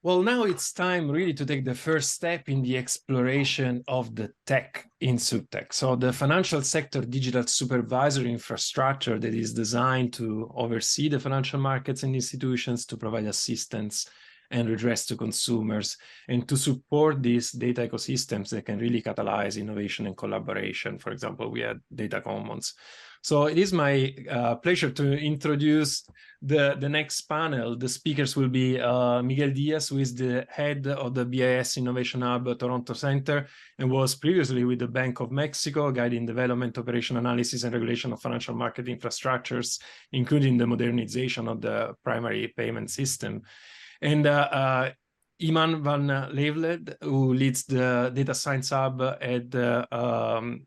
Well, now it's time really to take the first step in the exploration of the tech in SupTech. So the financial sector digital supervisory infrastructure that is designed to oversee the financial markets and institutions, to provide assistance and redress to consumers, and to support these data ecosystems that can really catalyze innovation and collaboration. For example, we had data commons. So it is my pleasure to introduce the next panel. The speakers will be Miguel Diaz, who is the head of the BIS Innovation Hub Toronto Center and was previously with the Bank of Mexico, guiding development, operation analysis, and regulation of financial market infrastructures, including the modernization of the primary payment system. And Iman van Leeuwen, who leads the Data Science Hub at the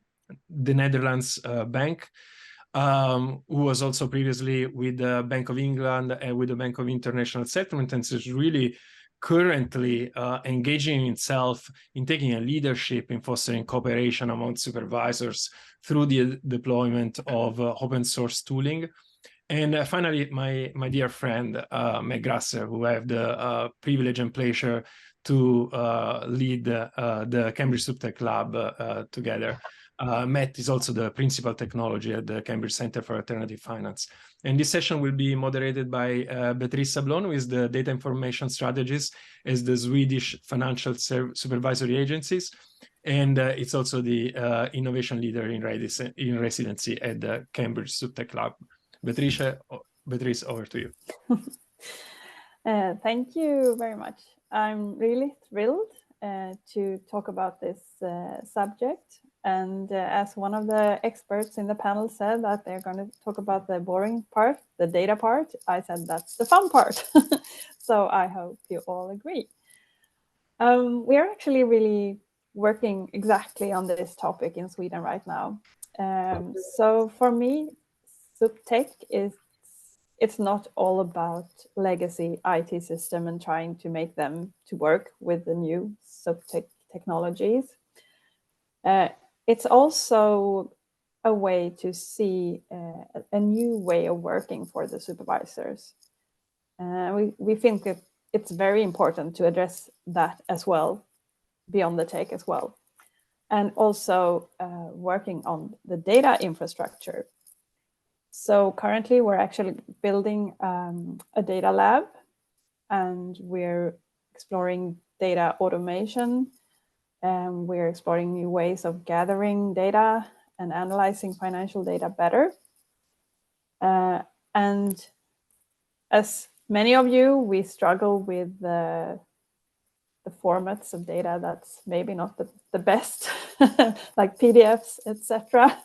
Netherlands Bank, who was also previously with the Bank of England and with the Bank of International Settlement, and is really currently engaging itself in taking a leadership in fostering cooperation among supervisors through the deployment of open source tooling. And finally, my dear friend, Meg Grasser, who I have the privilege and pleasure to lead the Cambridge SupTech Lab together. Matt is also the principal technology at the Cambridge Center for Alternative Finance. And this session will be moderated by Beatrice Sablon, who is the data information strategist at the Swedish Financial Supervisory Agencies. And it's also the innovation leader in residency at the Cambridge SupTech Lab. Beatrice, over to you. Thank you very much. I'm really thrilled to talk about this subject. And as one of the experts in the panel said that they're going to talk about the boring part, the data part, I said that's the fun part. So I hope you all agree. We are actually really working exactly on this topic in Sweden right now. So for me, SupTech it's not all about legacy IT system and trying to make them to work with the new SupTech technologies. It's also a way to see a new way of working for the supervisors. We think that it's very important to address that as well, beyond the tech as well. And also working on the data infrastructure. So currently we're actually building a data lab, and we're exploring data automation. We're exploring new ways of gathering data and analyzing financial data better. And as many of you, we struggle with the formats of data that's maybe not the best, like PDFs, etc.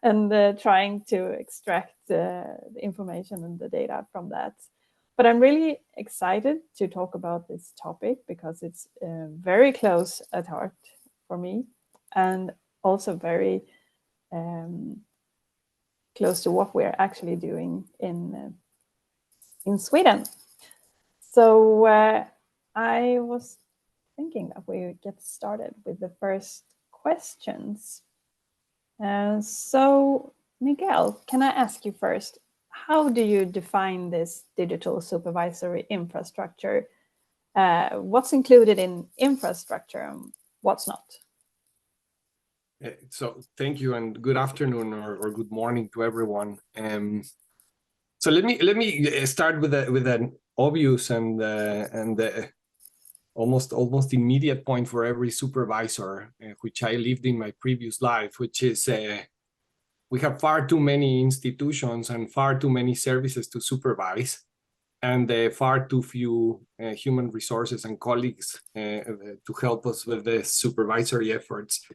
And trying to extract the information and the data from that. But I'm really excited to talk about this topic because it's very close at heart for me, and also very close to what we're actually doing in Sweden. So I was thinking that we would get started with the first questions. So Miguel, can I ask you first, how do you define this digital supervisory infrastructure? What's included in infrastructure and what's not? So thank you, and good afternoon or good morning to everyone. So let me start with an obvious and almost immediate point for every supervisor, which I lived in my previous life, which is we have far too many institutions and far too many services to supervise, and far too few human resources and colleagues to help us with the supervisory efforts.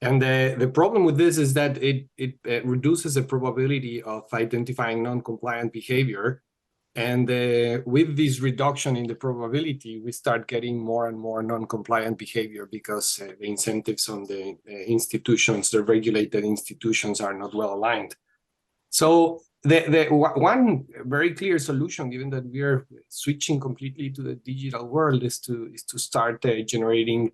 And the problem with this is that it reduces the probability of identifying non-compliant behavior. And with this reduction in the probability, we start getting more and more non-compliant behavior because the incentives on the institutions, the regulated institutions, are not well aligned. So the one very clear solution, given that we are switching completely to the digital world, is to start generating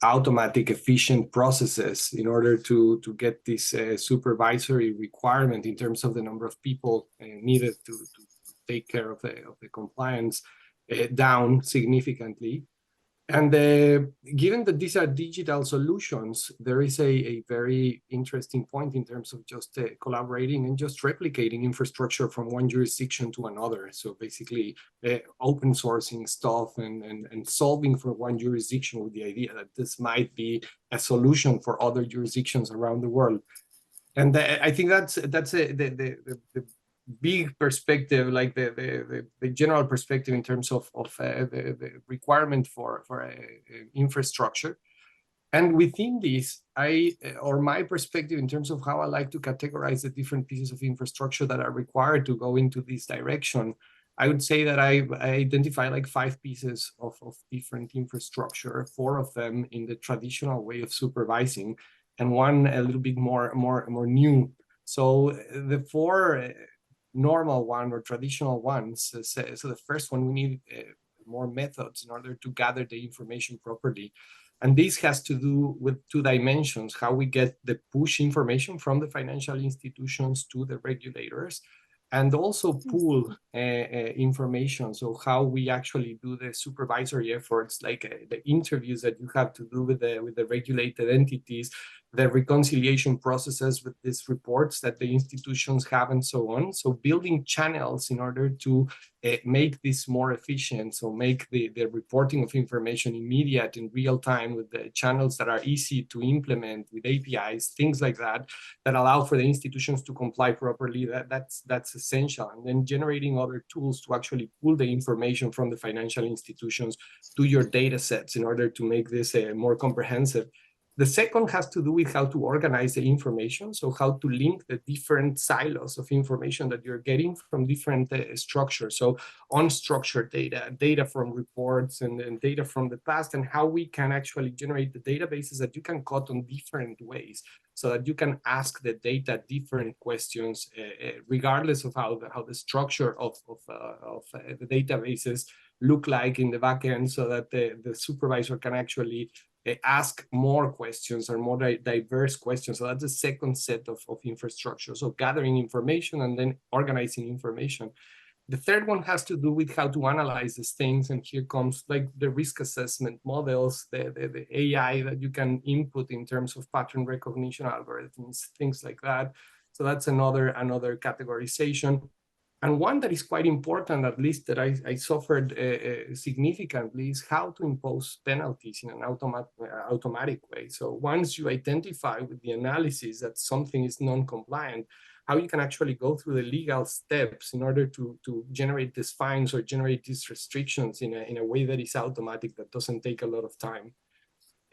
automatic, efficient processes in order to get this supervisory requirement in terms of the number of people needed to take care of the compliance down significantly. And given that these are digital solutions, there is a very interesting point in terms of just collaborating and just replicating infrastructure from one jurisdiction to another. So basically open sourcing stuff and solving for one jurisdiction with the idea that this might be a solution for other jurisdictions around the world. And I think that's the big perspective, like the general perspective in terms of the requirement for infrastructure. And within this, my perspective in terms of how I like to categorize the different pieces of infrastructure that are required to go into this direction, I would say that I identify like 5 pieces of different infrastructure, 4 of them in the traditional way of supervising, and 1 a little bit more new. So the 4 normal one or traditional ones. So the first one, we need more methods in order to gather the information properly. And this has to do with 2 dimensions: how we get the push information from the financial institutions to the regulators, and also pool information. So how we actually do the supervisory efforts, like the interviews that you have to do with the regulated entities, the reconciliation processes with these reports that the institutions have, and so on. So building channels in order to make this more efficient. So make the reporting of information immediate in real time with the channels that are easy to implement with APIs, things like that, that allow for the institutions to comply properly. That's essential. And then generating other tools to actually pull the information from the financial institutions to your data sets in order to make this more comprehensive. The second has to do with how to organize the information, so how to link the different silos of information that you're getting from different structures. So unstructured data, data from reports, and data from the past, and how we can actually generate the databases that you can cut on different ways, so that you can ask the data different questions, regardless of how the structure of the databases look like in the backend, so that the supervisor can actually ask more questions or more diverse questions. So that's the second set of infrastructure. So gathering information and then organizing information. The third one has to do with how to analyze these things. And here comes like the risk assessment models, the AI that you can input in terms of pattern recognition algorithms, things like that. So that's another categorization. And one that is quite important, at least that I suffered significantly, is how to impose penalties in an automatic way. So once you identify with the analysis that something is non-compliant, how you can actually go through the legal steps in order to generate these fines or generate these restrictions in a way that is automatic, that doesn't take a lot of time.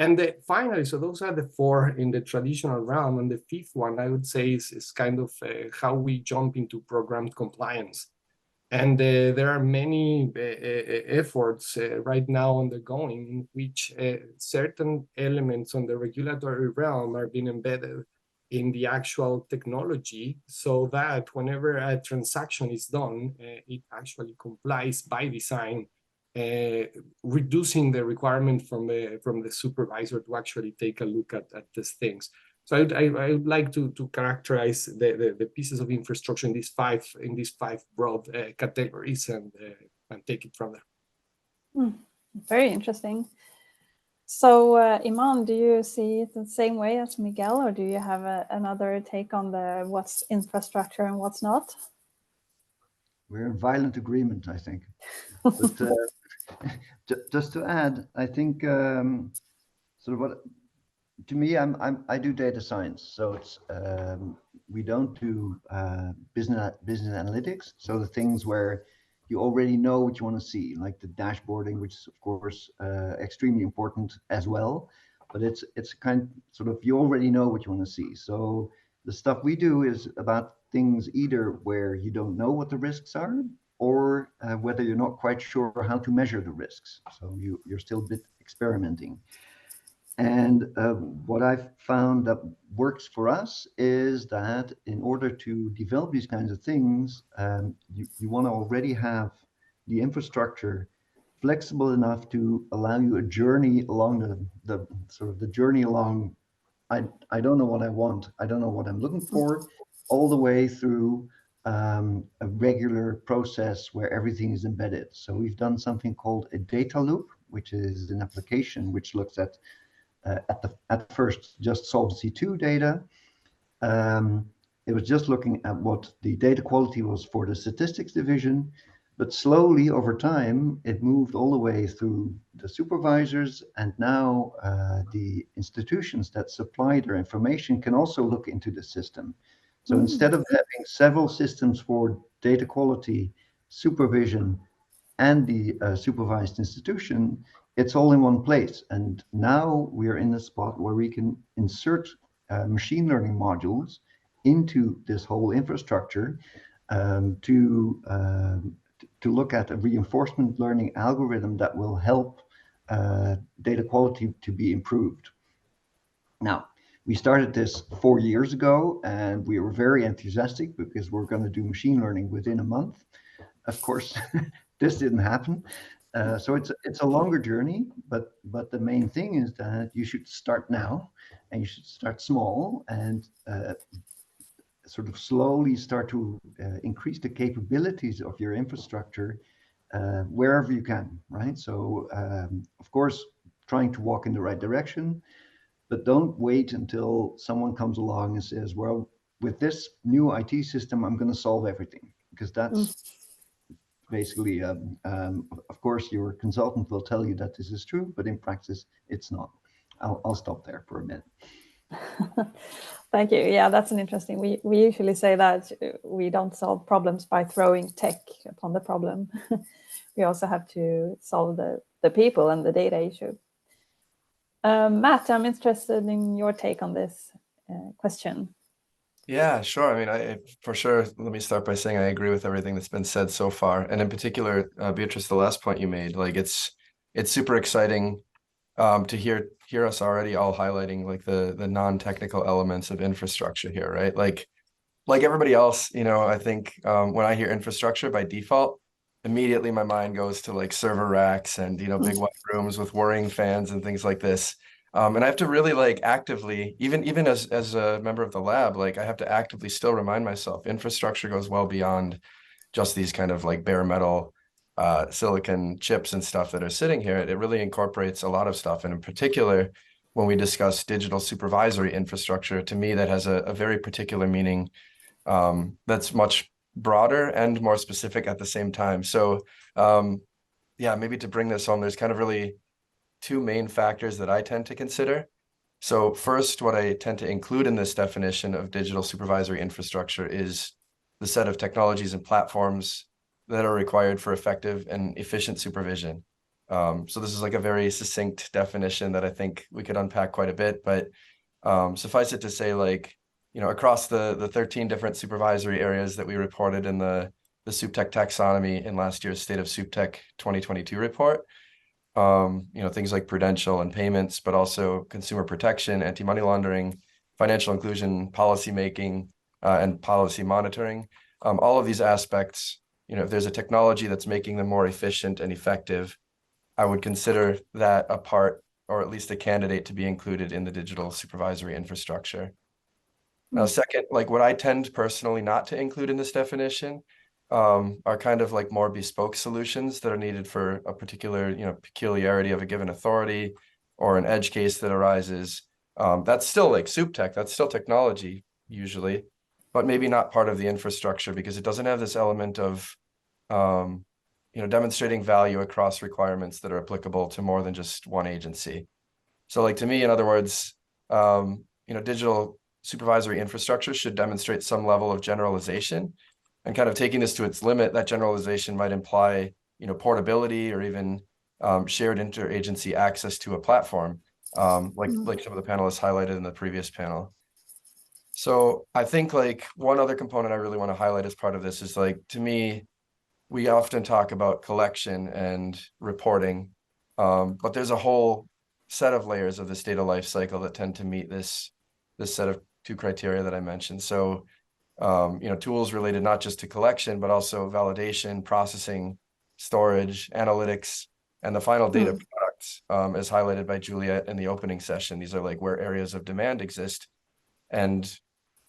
And finally, so those are the 4 in the traditional realm. And the 5th one, I would say, is kind of how we jump into programmed compliance. And there are many efforts right now undergoing in which certain elements on the regulatory realm are being embedded in the actual technology, so that whenever a transaction is done, it actually complies by design, reducing the requirement from the supervisor to actually take a look at these things. So I would like to characterize the pieces of infrastructure in these 5 broad categories, and take it from there. Very interesting. So Iman, do you see it the same way as Miguel, or do you have another take on what's infrastructure and what's not? We're in violent agreement, I think. But just to add, I think sort of what, to me, I do data science, so it's we don't do business analytics. So the things where you already know what you want to see, like the dashboarding, which is of course extremely important as well. But it's kind of sort of, you already know what you want to see. So the stuff we do is about things either where you don't know what the risks are, or whether you're not quite sure how to measure the risks. So you're still a bit experimenting. And what I've found that works for us is that in order to develop these kinds of things, you want to already have the infrastructure flexible enough to allow you a journey along the sort of the journey along, I don't know what I want, I don't know what I'm looking for, all the way through a regular process where everything is embedded. So we've done something called a data loop, which is an application which looks at first just Solvency II data. It was just looking at what the data quality was for the statistics division, but slowly over time, it moved all the way through the supervisors, and now the institutions that supply their information can also look into the system. So instead of having several systems for data quality, supervision, and the supervised institution, it's all in one place. And now we are in a spot where we can insert machine learning modules into this whole infrastructure to look at a reinforcement learning algorithm that will help data quality to be improved. Now, we started this 4 years ago, and we were very enthusiastic because we're going to do machine learning within a month. Of course, this didn't happen. So it's a longer journey, but the main thing is that you should start now, and you should start small, and sort of slowly start to increase the capabilities of your infrastructure wherever you can, right? So of course, trying to walk in the right direction, but don't wait until someone comes along and says, well, with this new IT system, I'm going to solve everything, because that's basically, of course, your consultant will tell you that this is true, but in practice, it's not. I'll stop there for a minute. Thank you. Yeah, that's an interesting. We usually say that we don't solve problems by throwing tech upon the problem. We also have to solve the people and the data issue. Matt, I'm interested in your take on this question. Yeah, sure. I mean, for sure, let me start by saying I agree with everything that's been said so far. And in particular, Beatrice, the last point you made, like it's super exciting to hear us already all highlighting like the non-technical elements of infrastructure here, right? Like everybody else, you know, I think when I hear infrastructure by default, immediately my mind goes to like server racks and, you know, big white rooms with whirring fans and things like this. And I have to really like actively, even as a member of the lab, like I have to actively still remind myself infrastructure goes well beyond just these kind of like bare metal silicon chips and stuff that are sitting here. It really incorporates a lot of stuff. And in particular, when we discuss digital supervisory infrastructure, to me, that has a very particular meaning that's much broader and more specific at the same time. So yeah, maybe to bring this home, there's kind of really two main factors that I tend to consider. So first, what I tend to include in this definition of digital supervisory infrastructure is the set of technologies and platforms that are required for effective and efficient supervision. So this is like a very succinct definition that I think we could unpack quite a bit, but suffice it to say, like, you know, across the 13 different supervisory areas that we reported in the SupTech taxonomy in last year's State of SupTech 2022 report, you know, things like prudential and payments, but also consumer protection, anti-money laundering, financial inclusion, policy making, and policy monitoring. All of these aspects, you know, if there's a technology that's making them more efficient and effective, I would consider that a part, or at least a candidate, to be included in the digital supervisory infrastructure. Now, second, like what I tend personally not to include in this definition are kind of like more bespoke solutions that are needed for a particular, you know, peculiarity of a given authority or an edge case that arises. That's still like SupTech, that's still technology usually, but maybe not part of the infrastructure because it doesn't have this element of, you know, demonstrating value across requirements that are applicable to more than just one agency. So like to me, in other words, you know, digital supervisory infrastructure should demonstrate some level of generalization, and kind of taking this to its limit, that generalization might imply, you know, portability or even shared interagency access to a platform, like some of the panelists highlighted in the previous panel. So I think like one other component I really want to highlight as part of this is like, to me, we often talk about collection and reporting, but there's a whole set of layers of this data life cycle that tend to meet this set of two criteria that I mentioned. So, you know, tools related not just to collection, but also validation, processing, storage, analytics, and the final data products, as highlighted by Juliet in the opening session. These are like where areas of demand exist, and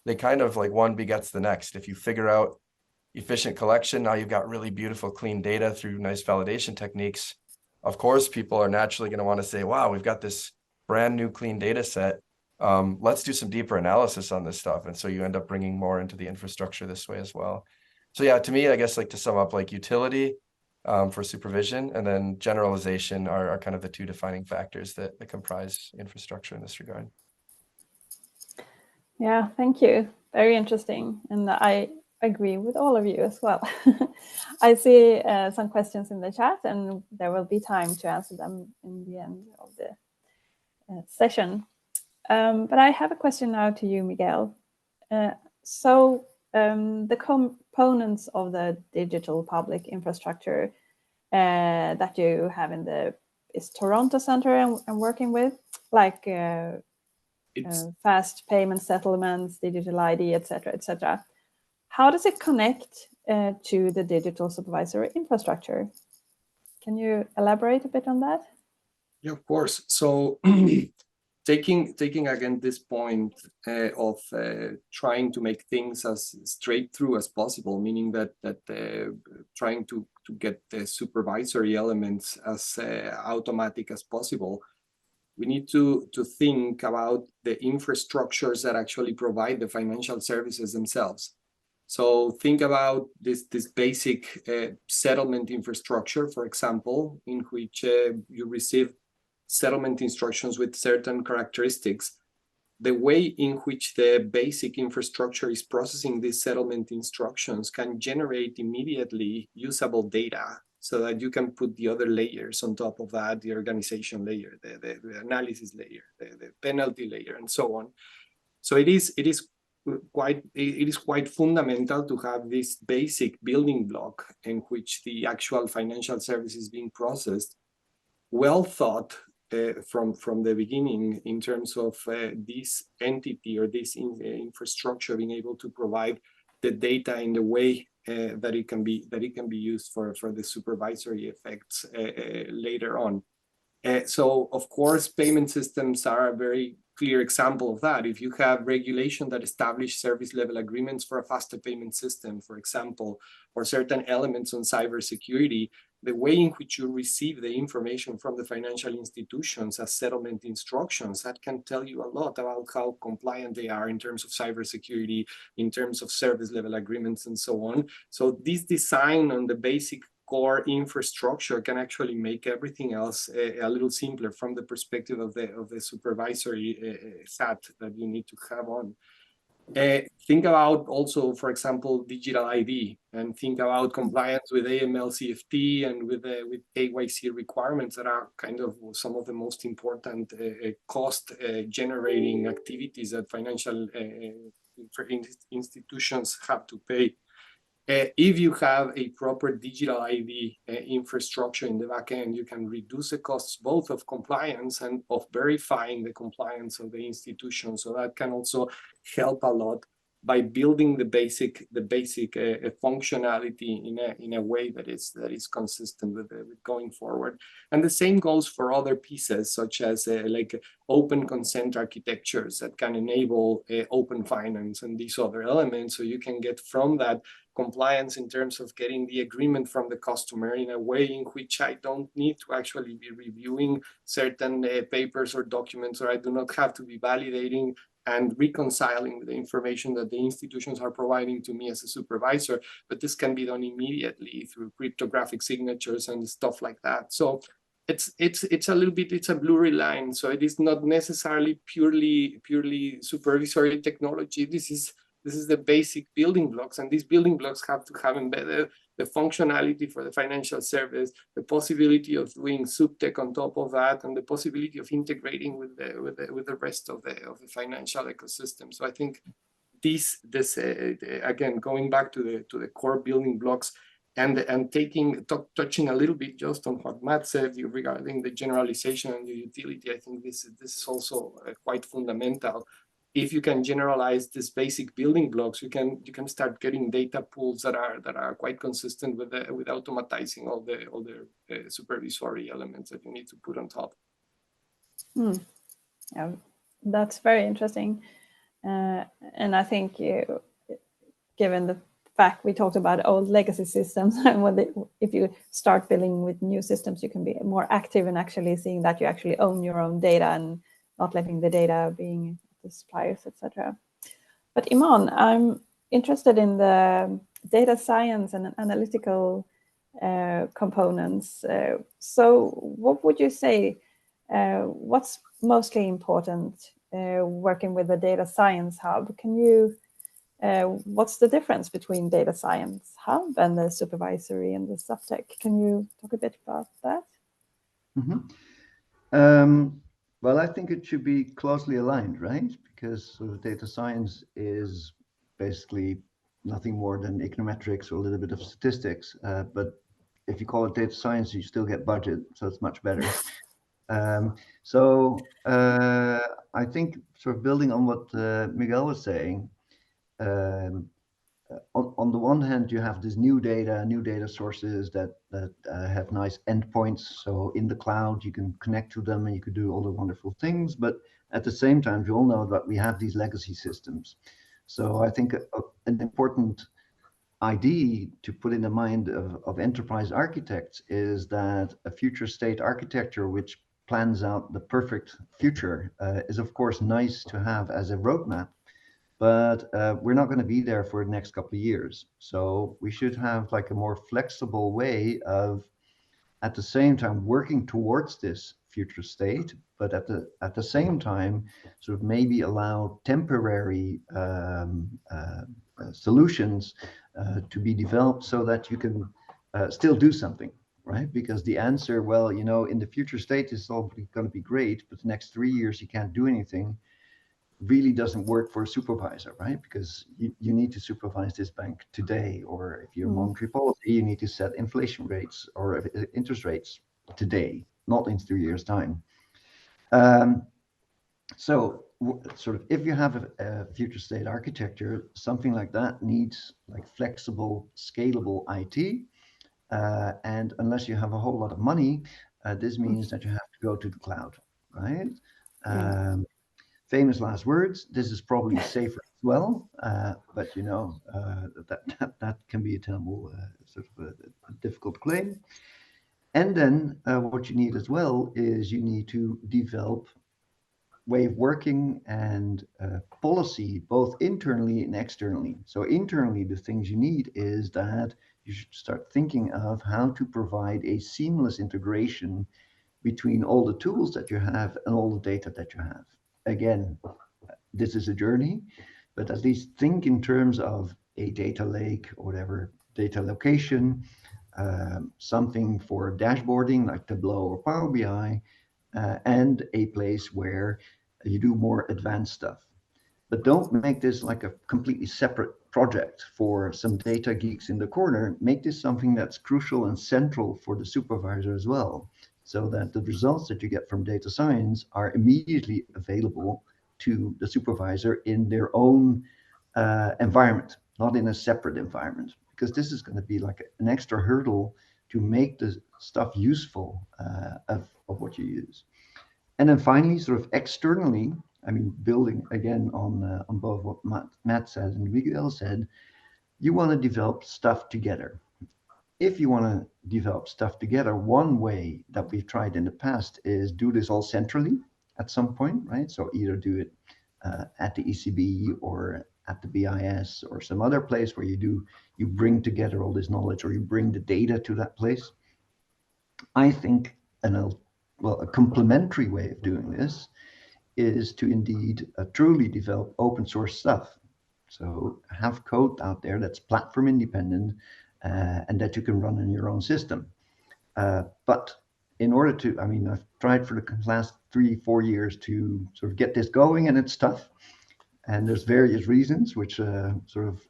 they kind of like one begets the next. If you figure out efficient collection. Now you've got really beautiful, clean data through nice validation techniques. Of course, people are naturally going to want to say, wow, we've got this brand new clean data set. Let's do some deeper analysis on this stuff. And so you end up bringing more into the infrastructure this way as well. So yeah, to me, I guess like to sum up, like utility for supervision and then generalization are kind of the two defining factors that comprise infrastructure in this regard. Yeah, thank you. Very interesting. And I agree with all of you as well. I see some questions in the chat, and there will be time to answer them in the end of the session. But I have a question now to you, Miguel. So the components of the digital public infrastructure that you have in the Toronto Center and working with, like fast payment settlements, digital ID, etc., etc. How does it connect to the digital supervisory infrastructure? Can you elaborate a bit on that? Yeah, of course. So taking again this point of trying to make things as straight through as possible, meaning that trying to get the supervisory elements as automatic as possible, we need to think about the infrastructures that actually provide the financial services themselves. So think about this basic settlement infrastructure, for example, in which you receive settlement instructions with certain characteristics. The way in which the basic infrastructure is processing these settlement instructions can generate immediately usable data so that you can put the other layers on top of that, the organization layer, the analysis layer, the penalty layer, and so on. So it is quite fundamental to have this basic building block in which the actual financial service is being processed, well thought from the beginning in terms of this entity or this infrastructure being able to provide the data in the way that it can be used for the supervisory effects later on. So of course, payment systems are a very clear example of that. If you have regulation that establish service level agreements for a faster payment system, for example, or certain elements on cybersecurity, the way in which you receive the information from the financial institutions as settlement instructions, that can tell you a lot about how compliant they are in terms of cybersecurity, in terms of service level agreements, and so on. So this design on the basic core infrastructure can actually make everything else a little simpler from the perspective of the supervisory SAT that you need to have on. Think about also, for example, digital ID, and think about compliance with AML/CFT and with KYC requirements that are kind of some of the most important cost generating activities that financial institutions have to pay. If you have a proper digital ID infrastructure in the back end, you can reduce the costs both of compliance and of verifying the compliance of the institution. So that can also help a lot by building the basic functionality in a way that is consistent with going forward. And the same goes for other pieces, such as like open consent architectures that can enable open finance and these other elements. So you can get from that compliance in terms of getting the agreement from the customer in a way in which I don't need to actually be reviewing certain papers or documents, or I do not have to be validating and reconciling with the information that the institutions are providing to me as a supervisor, but this can be done immediately through cryptographic signatures and stuff like that. So it's a little bit, it's a blurry line. So it is not necessarily purely supervisory technology. This is the basic building blocks, and these building blocks have to have embedded the functionality for the financial service, the possibility of doing SupTech on top of that, and the possibility of integrating with the rest of the financial ecosystem. So I think this again, going back to the core building blocks, and touching a little bit just on what Matt said regarding the generalization and the utility, I think this is also quite fundamental. If you can generalize these basic building blocks, you can start getting data pools that are quite consistent with automatizing all the supervisory elements that you need to put on top. Yeah, that's very interesting, and I think given the back, we talked about old legacy systems, and if you start building with new systems, you can be more active in actually seeing that you actually own your own data and not letting the data being the suppliers, etc. But Iman, I'm interested in the data science and analytical components. So what would you say, what's mostly important working with the data science hub? Can you, what's the difference between data science hub and the supervisory and the SupTech? Can you talk a bit about that? Well, I think it should be closely aligned, right? Because sort of data science is basically nothing more than econometrics or a little bit of statistics. But if you call it data science, you still get budget, so it's much better. I think sort of building on what Miguel was saying, on the one hand, you have this new data sources that have nice endpoints. So in the cloud, you can connect to them and you could do all the wonderful things. But at the same time, you all know that we have these legacy systems. So I think an important idea to put in the mind of enterprise architects is that a future state architecture which plans out the perfect future is of course nice to have as a roadmap. But we're not going to be there for the next couple of years. So we should have like a more flexible way of, at the same time, working towards this future state, but at the same time, sort of maybe allow temporary solutions to be developed so that you can still do something, right? Because the answer, well, you know, in the future state is all going to be great, but the next 3 years you can't do anything, really doesn't work for a supervisor, right? Because you need to supervise this bank today, or if you're monetary policy, you need to set inflation rates or interest rates today, not in 3 years' time. So sort of if you have a future state architecture, something like that needs like flexible, scalable IT. And unless you have a whole lot of money, this means that you have to go to the cloud, right? Famous last words. This is probably safer as well, but you know that can be a terrible sort of a difficult claim. And then what you need as well is you need to develop way of working and policy both internally and externally. So internally, the things you need is that you should start thinking of how to provide a seamless integration between all the tools that you have and all the data that you have. Again, this is a journey, but at least think in terms of a data lake or whatever, data location, something for dashboarding like Tableau or Power BI, and a place where you do more advanced stuff. But don't make this like a completely separate project for some data geeks in the corner. Make this something that's crucial and central for the supervisor as well, so that the results that you get from data science are immediately available to the supervisor in their own environment, not in a separate environment, because this is going to be like an extra hurdle to make the stuff useful of what you use. And then finally, sort of externally, I mean, building again on both what Matt said and Miguel said, you want to develop stuff together. If you want to develop stuff together, one way that we've tried in the past is do this all centrally at some point, right? So either do it at the ECB or at the BIS or some other place where you bring together all this knowledge, or you bring the data to that place. I think a complementary way of doing this is to indeed truly develop open source stuff. So have code out there that's platform independent and that you can run in your own system. But in order to, I mean, I've tried for the last 3-4 years to sort of get this going, and it's tough. And there's various reasons, which sort of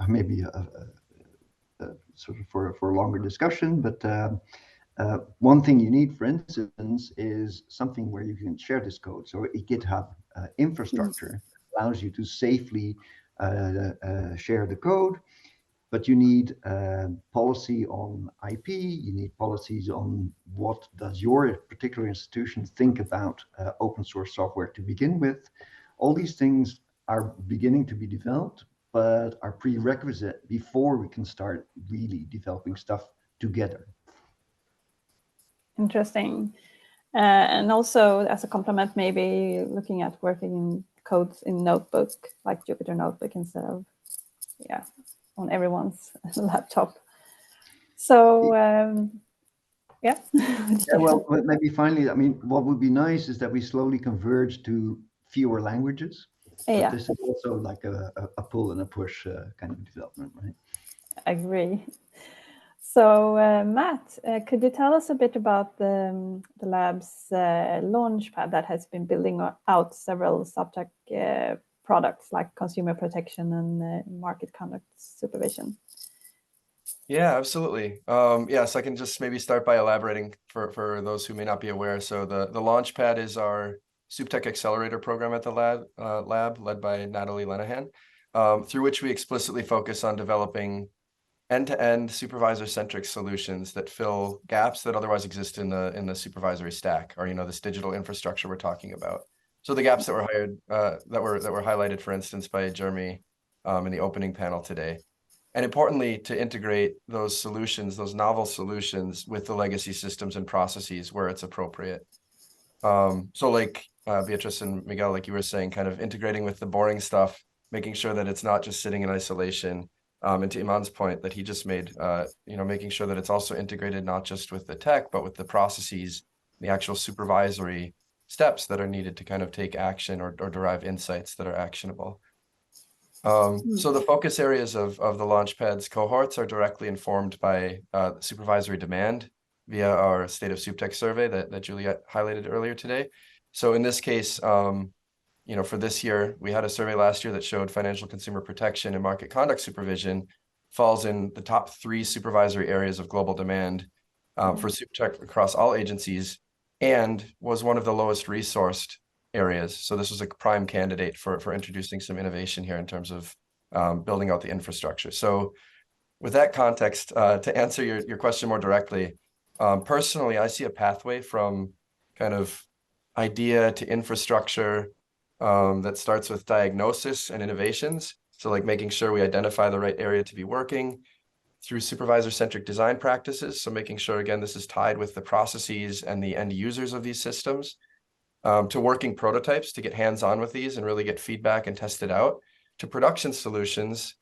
maybe sort of for a longer discussion. But one thing you need, for instance, is something where you can share this code. So a GitHub infrastructure allows you to safely share the code. But you need policy on IP, you need policies on what does your particular institution think about open source software to begin with. All these things are beginning to be developed, but are prerequisite before we can start really developing stuff together. Interesting. And also as a complement, maybe looking at working in codes in notebook, like Jupyter Notebook, instead of, yeah, on everyone's laptop. So, yeah. Yeah, well, maybe finally, I mean, what would be nice is that we slowly converge to fewer languages. Yeah. But this is also like a pull and a push kind of development, right? I agree. So, Matt, could you tell us a bit about the lab's launchpad that has been building out several SupTech products like consumer protection and market conduct supervision? Yeah, absolutely. Yes, I can just maybe start by elaborating for those who may not be aware. So the Launchpad is our SupTech accelerator program at the lab led by Natalie Lenahan, through which we explicitly focus on developing end-to-end supervisor-centric solutions that fill gaps that otherwise exist in the supervisory stack, or this digital infrastructure we're talking about. So the gaps that were highlighted, for instance, by Jeremy in the opening panel today. And importantly, to integrate those solutions, those novel solutions, with the legacy systems and processes where it's appropriate. So like Beatrice and Miguel, like you were saying, kind of integrating with the boring stuff, making sure that it's not just sitting in isolation. And to Iman's point that he just made, making sure that it's also integrated not just with the tech, but with the processes, the actual supervisory steps that are needed to kind of take action or derive insights that are actionable. So the focus areas of the Launchpad's cohorts are directly informed by supervisory demand via our State of SupTech survey that Juliet highlighted earlier today. So in this case, for this year, we had a survey last year that showed financial consumer protection and market conduct supervision falls in the top 3 supervisory areas of global demand for SupTech across all agencies, and was one of the lowest resourced areas. So this was a prime candidate for introducing some innovation here in terms of building out the infrastructure. So with that context, to answer your question more directly, personally, I see a pathway from kind of idea to infrastructure that starts with diagnosis and innovations. So like making sure we identify the right area to be working through supervisor-centric design practices. So making sure, again, this is tied with the processes and the end users of these systems, to working prototypes to get hands-on with these and really get feedback and test it out, to production solutions,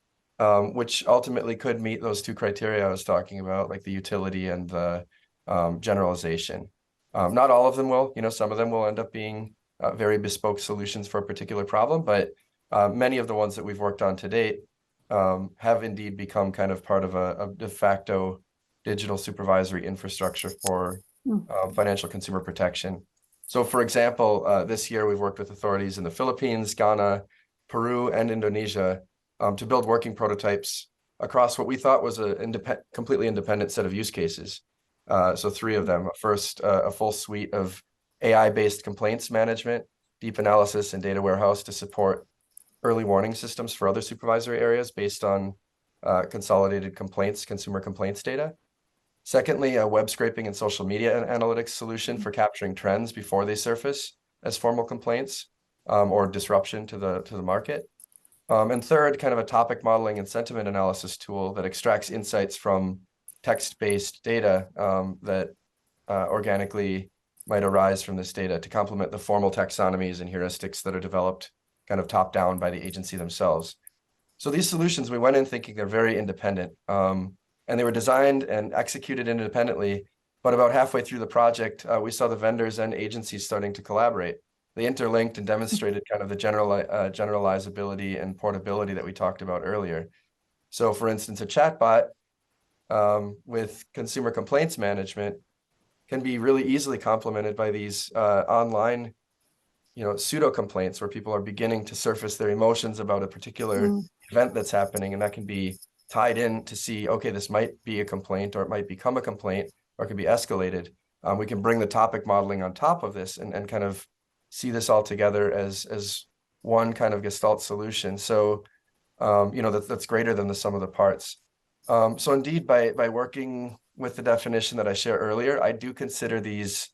which ultimately could meet those 2 criteria I was talking about, like the utility and the generalization. Not all of them will, some of them will end up being very bespoke solutions for a particular problem, but many of the ones that we've worked on to date have indeed become kind of part of a de facto digital supervisory infrastructure for financial consumer protection. So for example, this year we've worked with authorities in the Philippines, Ghana, Peru, and Indonesia to build working prototypes across what we thought was a completely independent set of use cases. So 3 of them. First, a full suite of AI-based complaints management, deep analysis, and data warehouse to support early warning systems for other supervisory areas based on consolidated consumer complaints data. Secondly, a web scraping and social media analytics solution for capturing trends before they surface as formal complaints or disruption to the market. And third, kind of a topic modeling and sentiment analysis tool that extracts insights from text-based data that organically might arise from this data to complement the formal taxonomies and heuristics that are developed kind of top-down by the agency themselves. So these solutions, we went in thinking they're very independent. And they were designed and executed independently, but about halfway through the project, we saw the vendors and agencies starting to collaborate. They interlinked and demonstrated kind of the generalizability and portability that we talked about earlier. So for instance, a chatbot with consumer complaints management can be really easily complemented by these online pseudo complaints where people are beginning to surface their emotions about a particular event that's happening, and that can be tied in to see, okay, this might be a complaint, or it might become a complaint, or it can be escalated. We can bring the topic modeling on top of this and kind of see this all together as one kind of gestalt solution. So, that's greater than the sum of the parts. So indeed, by working with the definition that I shared earlier, I do consider these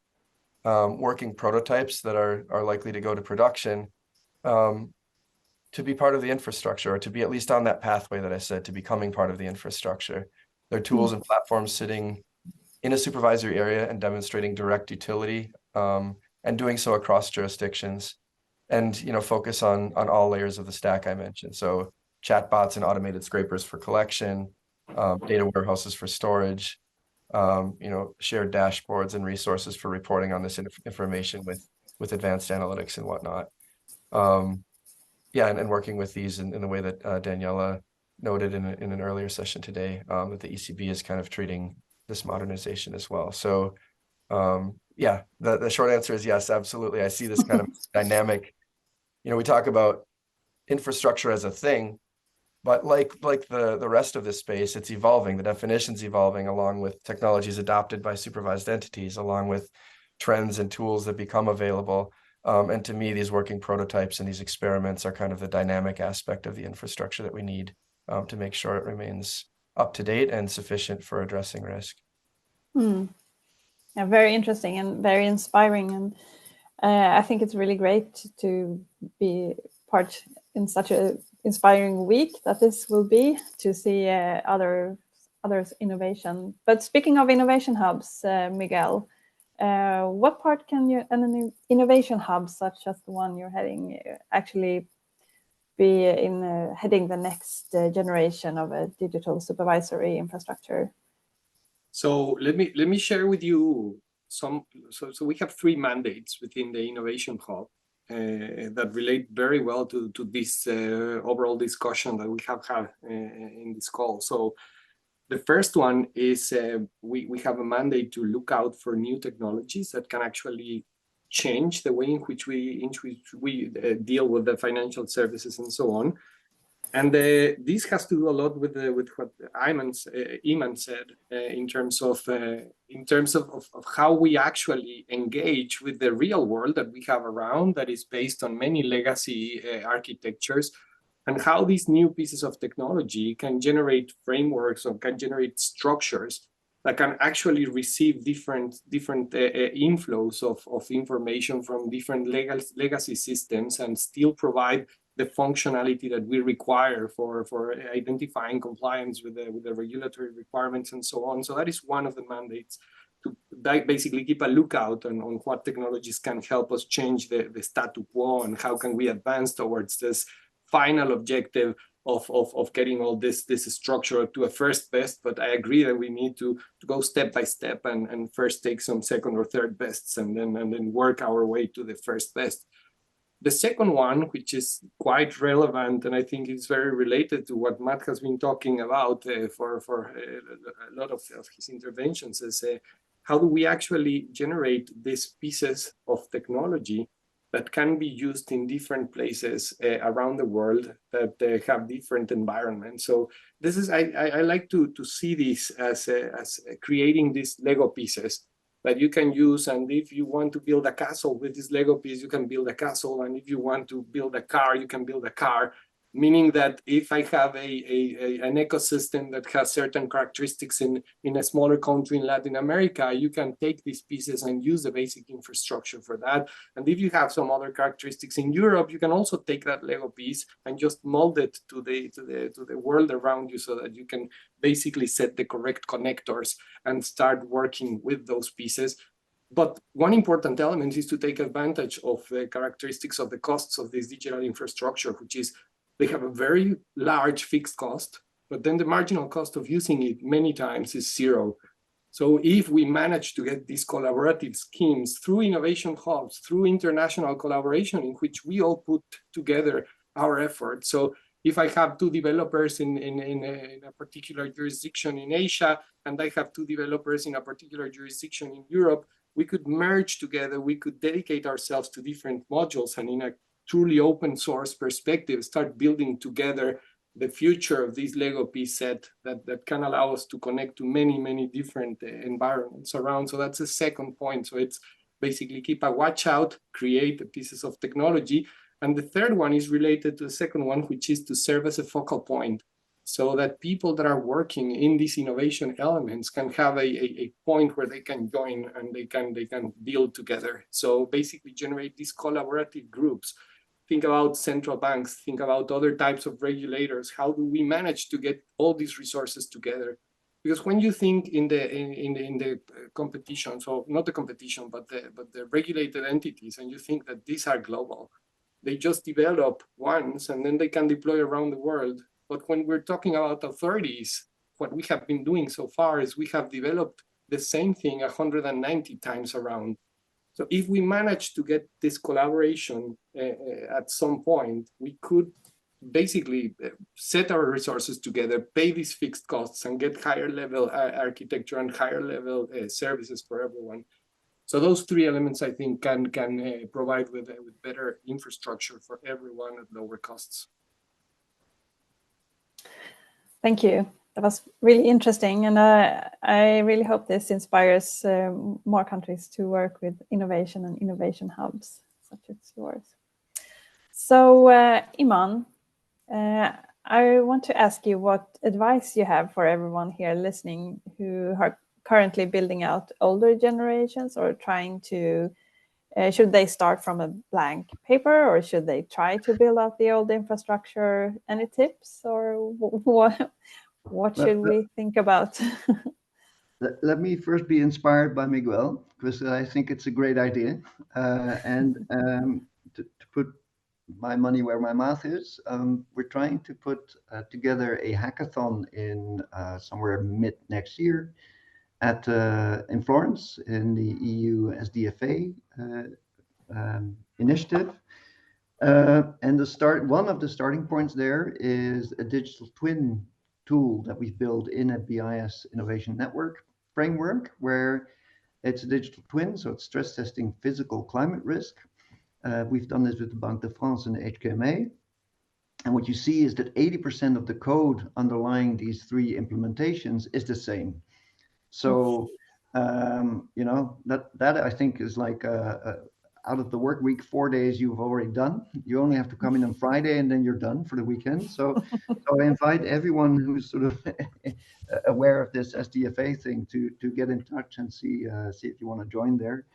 working prototypes that are likely to go to production to be part of the infrastructure, or to be at least on that pathway that I said, to becoming part of the infrastructure. There are tools and platforms sitting in a supervisory area and demonstrating direct utility, and doing so across jurisdictions, and focus on all layers of the stack I mentioned. So chatbots and automated scrapers for collection, data warehouses for storage, shared dashboards and resources for reporting on this information with advanced analytics and whatnot. And working with these in the way that Daniela noted in an earlier session today, that the ECB is kind of treating this modernization as well. So the short answer is yes, absolutely. I see this kind of dynamic. We talk about infrastructure as a thing, but like the rest of this space, it's evolving. The definition's evolving along with technologies adopted by supervised entities, along with trends and tools that become available. And to me, these working prototypes and these experiments are kind of the dynamic aspect of the infrastructure that we need to make sure it remains up to date and sufficient for addressing risk. Yeah, very interesting and very inspiring. And I think it's really great to be part in such a inspiring week that this will be, to see others innovation. But speaking of innovation hubs, Miguel, what part can an innovation hub such as the one you're heading actually be in heading the next generation of a digital supervisory infrastructure? So let me share with you some. So we have 3 mandates within the innovation hub that relate very well to this overall discussion that we have had in this call. So the first one is we have a mandate to look out for new technologies that can actually change the way in which we deal with the financial services and so on. And this has to do a lot with what Iman said in terms of how we actually engage with the real world that we have around, that is based on many legacy architectures, and how these new pieces of technology can generate frameworks or can generate structures that can actually receive different inflows of information from different legacy systems and still provide the functionality that we require for identifying compliance with the regulatory requirements and so on. So that is one of the mandates, to basically keep a lookout on what technologies can help us change the status quo, and how can we advance towards this final objective of getting all this structure to a first best. But I agree that we need to go step by step and first take some second or third bests and then work our way to the first best. The second one, which is quite relevant, and I think is very related to what Matt has been talking about for a lot of his interventions, is how do we actually generate these pieces of technology that can be used in different places around the world that have different environments. So this is, I like to see this as creating these Lego pieces that you can use. And if you want to build a castle with this Lego piece, you can build a castle. And if you want to build a car, you can build a car. Meaning that if I have an ecosystem that has certain characteristics in a smaller country in Latin America, you can take these pieces and use the basic infrastructure for that. And if you have some other characteristics in Europe, you can also take that Lego piece and just mold it to the world around you, so that you can basically set the correct connectors and start working with those pieces. But one important element is to take advantage of the characteristics of the costs of this digital infrastructure, which is they have a very large fixed cost, but then the marginal cost of using it many times is 0. So if we manage to get these collaborative schemes through innovation hubs, through international collaboration in which we all put together our efforts. So if I have 2 developers in a particular jurisdiction in Asia, and I have 2 developers in a particular jurisdiction in Europe, we could merge together, we could dedicate ourselves to different modules, and in a truly open source perspective, start building together the future of this Lego piece set that can allow us to connect to many, many different environments around. So that's the second point. So it's basically keep a watch out, create the pieces of technology. And the third one is related to the second one, which is to serve as a focal point, so that people that are working in these innovation elements can have a point where they can join and they can build together. So basically generate these collaborative groups. think about central banks, think about other types of regulators. How do we manage to get all these resources together? Because when you think in the competition, so not the competition, but the regulated entities, and you think that these are global, they just develop once and then they can deploy around the world. But when we're talking about authorities, what we have been doing so far is we have developed the same thing 190 times around. So if we manage to get this collaboration at some point, we could basically set our resources together, pay these fixed costs, and get higher level architecture and higher level services for everyone. So those three elements, I think, can provide with better infrastructure for everyone at lower costs. Thank you. That was really interesting, and I really hope this inspires more countries to work with innovation and innovation hubs such as yours. So, Iman, I want to ask you what advice you have for everyone here listening who are currently building out older generations or trying to, should they start from a blank paper or should they try to build out the old infrastructure? Any tips or what should we think about? Let me first be inspired by Miguel, because I think it's a great idea. To put my money where my mouth is, we're trying to put together a hackathon in somewhere mid next year in Florence in the EU SDFA initiative. And one of the starting points there is a digital twin tool that we've built in a BIS innovation network framework, where it's a digital twin, so it's stress testing physical climate risk. We've done this with the Banque de France and the HKMA. And what you see is that 80% of the code underlying these three implementations is the same. So, that I think is like out of the work week, 4 days you've already done. You only have to come in on Friday and then you're done for the weekend. So I invite everyone who's sort of aware of this SDFA thing to get in touch and see if you want to join there.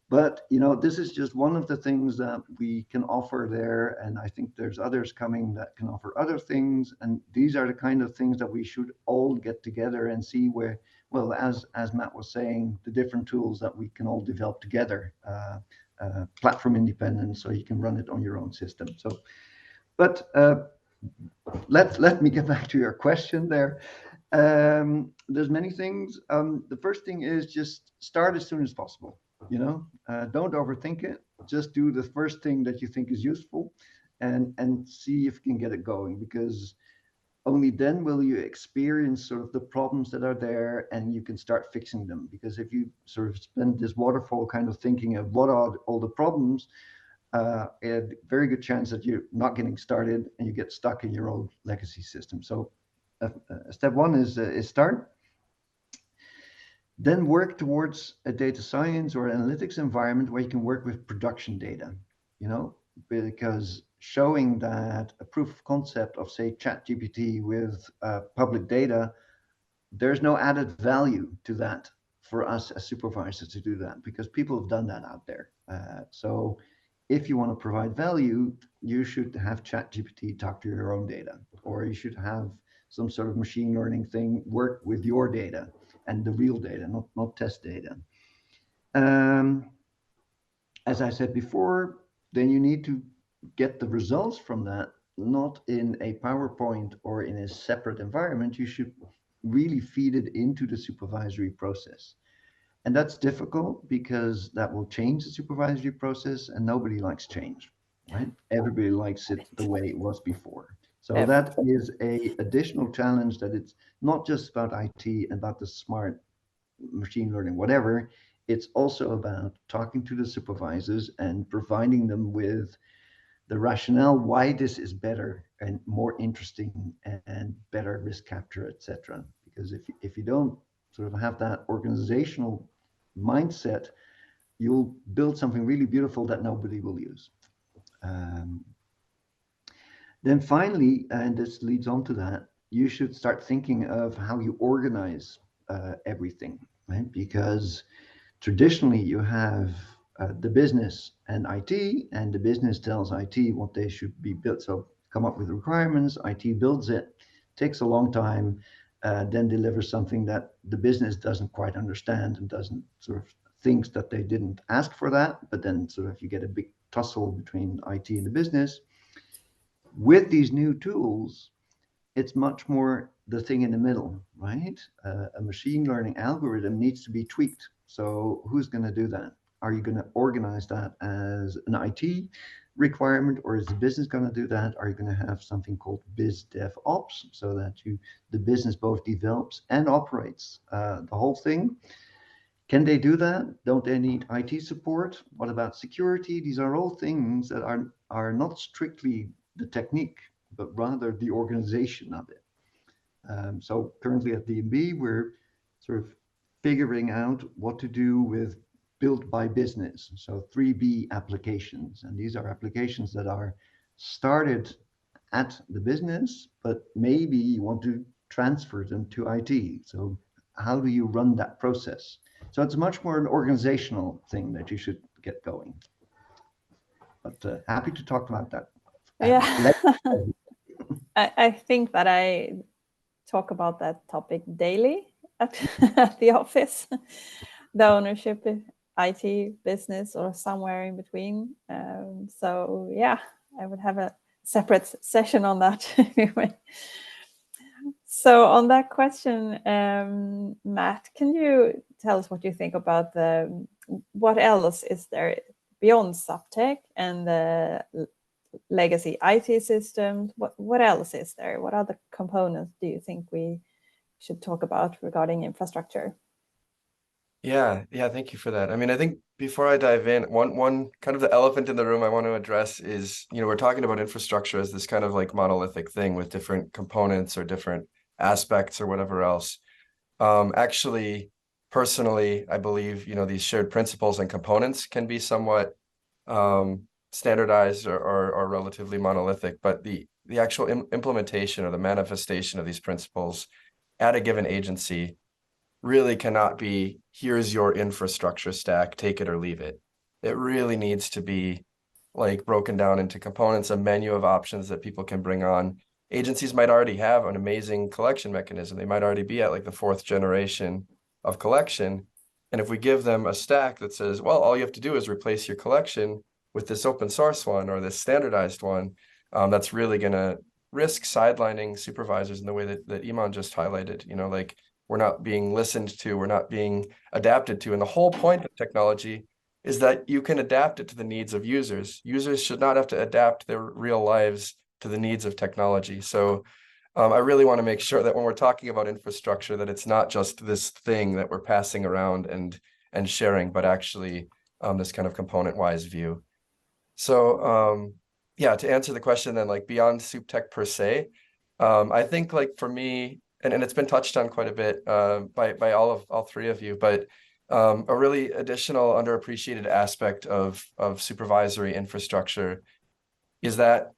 But, this is just one of the things that we can offer there. And I think there's others coming that can offer other things. And these are the kind of things that we should all get together and see where, well, as Matt was saying, the different tools that we can all develop together, platform independent, so you can run it on your own system. So, but let me get back to your question there. There's many things. The first thing is just start as soon as possible. Don't overthink it. Just do the first thing that you think is useful and see if you can get it going, because only then will you experience sort of the problems that are there and you can start fixing them. Because if you sort of spend this waterfall kind of thinking of what are all the problems, a very good chance that you're not getting started and you get stuck in your old legacy system. So step one is start. Then work towards a data science or analytics environment where you can work with production data, because showing that a proof of concept of, say, ChatGPT with public data, there's no added value to that for us as supervisors to do that, because people have done that out there. So if you want to provide value, you should have ChatGPT talk to your own data, or you should have some sort of machine learning thing work with your data and the real data, not test data. As I said before, then you need to get the results from that, not in a PowerPoint or in a separate environment. You should really feed it into the supervisory process. And that's difficult because that will change the supervisory process, and nobody likes change, right? Everybody likes it the way it was before. So that is a additional challenge, that it's not just about IT, about the smart machine learning, whatever. It's also about talking to the supervisors and providing them with the rationale why this is better and more interesting and better risk capture, etc. Because if you don't sort of have that organizational mindset, you'll build something really beautiful that nobody will use. Then finally, and this leads on to that, you should start thinking of how you organize everything, right? Because traditionally you have the business and IT, and the business tells IT what they should be built. So come up with requirements, IT builds it, takes a long time, then delivers something that the business doesn't quite understand and doesn't sort of thinks that they didn't ask for that, but then sort of you get a big tussle between IT and the business. With these new tools, it's much more the thing in the middle, right? A machine learning algorithm needs to be tweaked. So who's going to do that? Are you going to organize that as an IT requirement, or is the business going to do that? Are you going to have something called biz dev ops, so that the business both develops and operates the whole thing? Can they do that? Don't they need IT support? What about security? These are all things that are not strictly the technique, but rather the organization of it. So currently at DNB, we're sort of figuring out what to do with built by business. So 3B applications. And these are applications that are started at the business, but maybe you want to transfer them to IT. So how do you run that process? So it's much more an organizational thing that you should get going. But happy to talk about that. Yeah, I think that I talk about that topic daily at, at the office, the ownership, IT, business, or somewhere in between. So yeah, I would have a separate session on that anyway. So on that question, Matt, can you tell us what you think about what else is there beyond SupTech and the legacy IT systems? What else is there? What other components do you think we should talk about regarding infrastructure? Yeah, thank you for that. I mean, I think before I dive in, one kind of the elephant in the room I want to address is, we're talking about infrastructure as this kind of like monolithic thing with different components or different aspects or whatever else. Actually, personally, I believe, these shared principles and components can be somewhat standardized or relatively monolithic, but the actual implementation or the manifestation of these principles at a given agency really cannot be, here's your infrastructure stack, take it or leave it. It really needs to be like broken down into components, a menu of options that people can bring on. Agencies might already have an amazing collection mechanism. They might already be at like the 4th generation of collection. And if we give them a stack that says, well, all you have to do is replace your collection with this open source one or this standardized one, that's really going to risk sidelining supervisors in the way that Iman just highlighted. Like, we're not being listened to, we're not being adapted to. And the whole point of technology is that you can adapt it to the needs of users. Users should not have to adapt their real lives to the needs of technology. So I really want to make sure that when we're talking about infrastructure, that it's not just this thing that we're passing around and sharing, but actually this kind of component-wise view. So yeah, to answer the question then, like beyond SupTech per se, I think like for me, and it's been touched on quite a bit by all three of you, but a really additional underappreciated aspect of supervisory infrastructure is that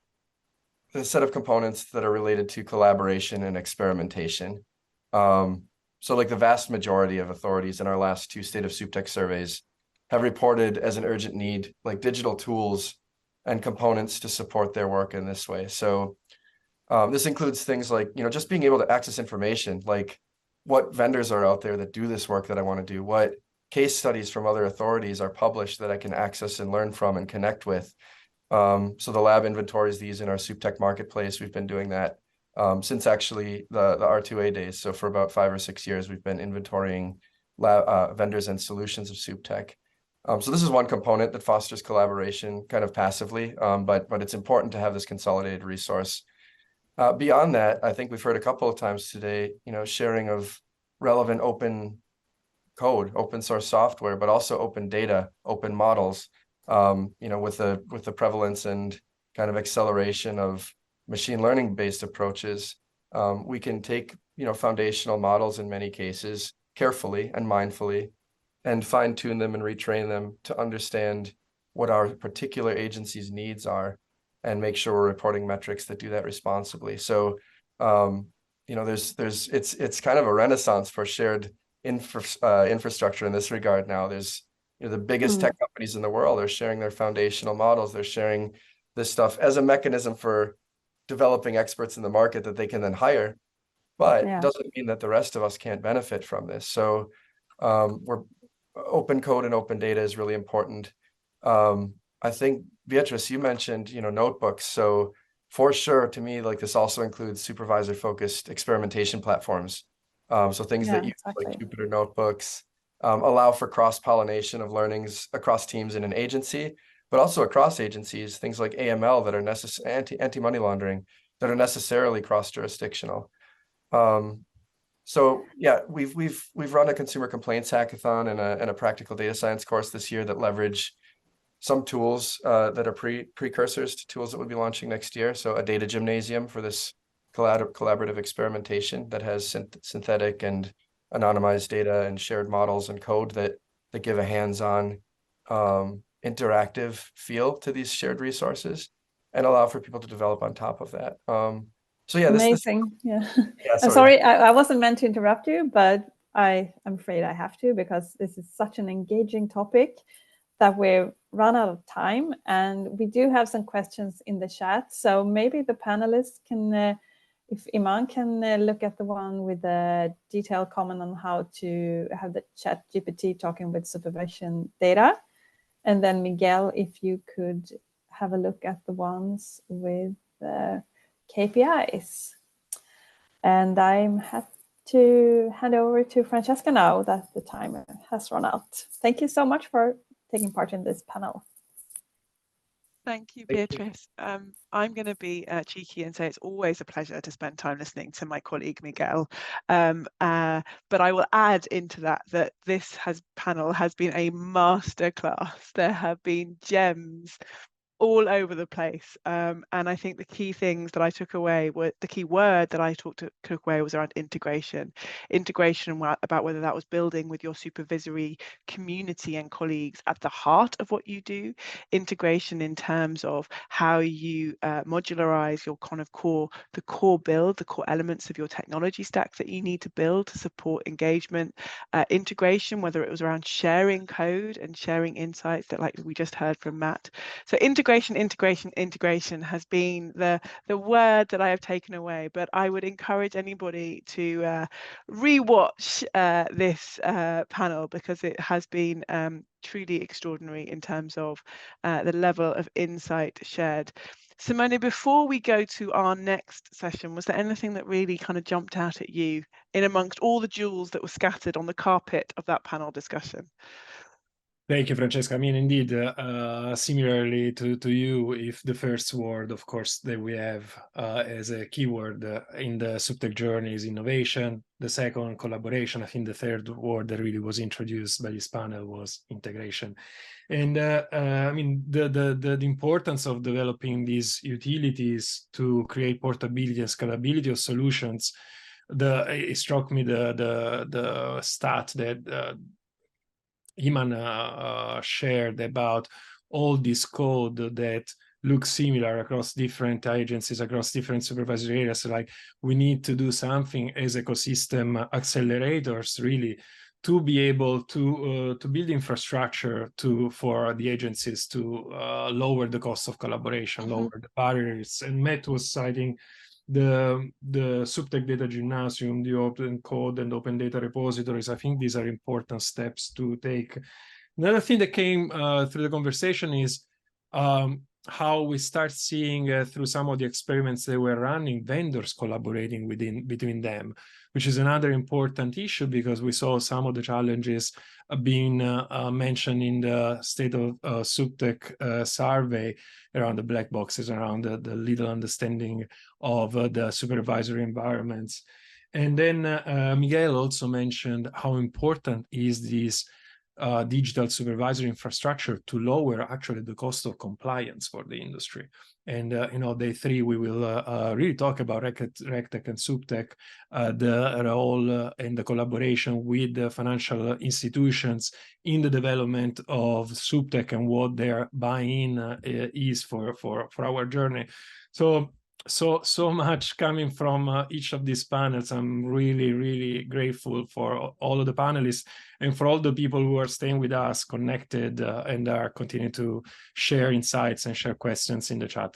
the set of components that are related to collaboration and experimentation. So like the vast majority of authorities in our last 2 State of SupTech surveys have reported as an urgent need, like digital tools and components to support their work in this way. So this includes things like, just being able to access information, like what vendors are out there that do this work that I want to do, what case studies from other authorities are published that I can access and learn from and connect with. So the lab inventories these in our SupTech marketplace. We've been doing that since actually the R2A days. So for about 5 or 6 years, we've been inventorying vendors and solutions of SupTech. So this is one component that fosters collaboration kind of passively, but it's important to have this consolidated resource. Beyond that, I think we've heard a couple of times today, sharing of relevant open code, open source software, but also open data, open models, with the prevalence and kind of acceleration of machine learning based approaches. We can take, foundational models in many cases carefully and mindfully and fine tune them and retrain them to understand what our particular agency's needs are and make sure we're reporting metrics that do that responsibly. So, it's kind of a renaissance for shared infrastructure in this regard now. There's the biggest tech companies in the world are sharing their foundational models. They're sharing this stuff as a mechanism for developing experts in the market that they can then hire. But it doesn't mean that the rest of us can't benefit from this. So we're open code and open data is really important. I think, Beatrice, you mentioned, notebooks. So for sure, to me, like this also includes supervisor-focused experimentation platforms. So things that use like Jupyter notebooks, allow for cross-pollination of learnings across teams in an agency, but also across agencies, things like AML that are anti-money laundering that are necessarily cross-jurisdictional. So yeah, we've run a consumer complaints hackathon and a practical data science course this year that leverage some tools that are precursors to tools that we'll be launching next year. So a data gymnasium for this collaborative experimentation that has synthetic and anonymized data and shared models and code that give a hands-on interactive feel to these shared resources and allow for people to develop on top of that. So yeah, amazing. Yeah. I'm sorry, I wasn't meant to interrupt you, but I'm afraid I have to, because this is such an engaging topic that we've run out of time, and we do have some questions in the chat. So maybe the panelists can, if Iman can look at the one with the detailed comment on how to have the chat GPT talking with supervision data. And then Miguel, if you could have a look at the ones with the KPIs. And I'm happy to hand over to Francesca now that the timer has run out. Thank you so much for taking part in this panel. Thank you, Beatrice. I'm going to be cheeky and say it's always a pleasure to spend time listening to my colleague Miguel. But I will add into that this panel has been a masterclass. There have been gems all over the place, and I think the key things that I took away were the key word that I took away was around integration about whether that was building with your supervisory community and colleagues at the heart of what you do, integration in terms of how you modularize your kind of core elements of your technology stack that you need to build to support engagement, integration, whether it was around sharing code and sharing insights that, like we just heard from Matt. So integration has been the word that I have taken away, but I would encourage anybody to rewatch this panel, because it has been truly extraordinary in terms of the level of insight shared. Simone, before we go to our next session, was there anything that really kind of jumped out at you in amongst all the jewels that were scattered on the carpet of that panel discussion? Thank you, Francesca. I mean, indeed, similarly to you, if the first word, of course, that we have as a keyword in the SupTech journey is innovation, the second, collaboration. I think the third word that really was introduced by this panel was integration. And I mean, the importance of developing these utilities to create portability and scalability of solutions, it struck me the stat that Iman shared about all this code that looks similar across different agencies, across different supervisory areas. Like, we need to do something as ecosystem accelerators, really, to be able to build infrastructure for the agencies to lower the cost of collaboration, lower the barriers. And Matt was citing the SupTech data gymnasium, the open code and open data repositories. I think these are important steps to take. Another thing that came through the conversation is how we start seeing through some of the experiments they were running, vendors collaborating between them, which is another important issue, because we saw some of the challenges being mentioned in the State of SupTech survey around the black boxes, around the little understanding of the supervisory environments. And then Miguel also mentioned how important is this digital supervisory infrastructure to lower actually the cost of compliance for the industry. And day 3, we will really talk about RegTech and SupTech, the role and the collaboration with the financial institutions in the development of SupTech and what their buy-in is for our journey. So so much coming from each of these panels. I'm really, really grateful for all of the panelists and for all the people who are staying with us, connected, and are continuing to share insights and share questions in the chat.